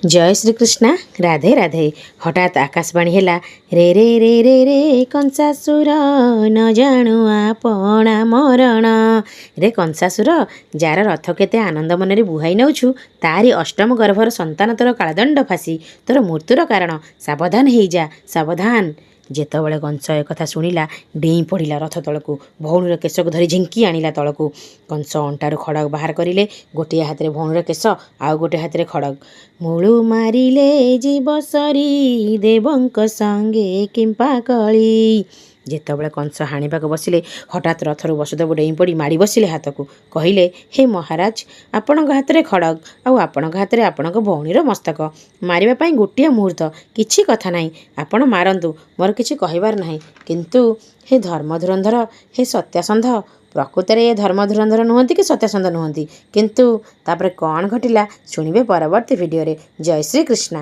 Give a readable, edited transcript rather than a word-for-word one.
जय श्रीकृष्ण राधे राधे। हठात आकाशवाणी है रे रे रे रे रे कंसासुर न जाणु आपणा मरण। रे कंसासुर जार रथ केते आनंद मन रे बुहाई नौछु तारी अष्टम गर्भर संतान तोर कालदंड फासी तोर मृत्युर कारण सावधान हो जा सावधान। जेतबले कंस एक कथा शुणिला डेई पड़ा रथ तलकू भौणीर केश को धरी झिंकी आणिला तलकू। कंस अंटारू खड़ग बाहर करिले गोटे हाथ में भौणीर केश आउ गोटे हाथ में खड़ग। मूळु मारिले जीव सरी देवंक संगे किंपा कली। जेतबले कंस हाणिबाक बसिले हठात रथरू वसुदेव डेई पड़ी माड़ी बसिले हाथ को कहले हे महाराज आपण हाथ में खड़ग आपण हाथ में आपण भौणीर मस्तक मारिबा पई गोटे मुहूर्त किछि कथा नाही आपण मारंतु मोर किछि कहिबार नाही। किंतु हे धर्मधुरंधर हे सत्यासंध प्रकृति ये धर्मधुरंधर नुहति कि सत्यासंध नुहति किंतु तापर कौन घटिला शुणिबे परवर्ती वीडियो रे। जय श्री कृष्ण।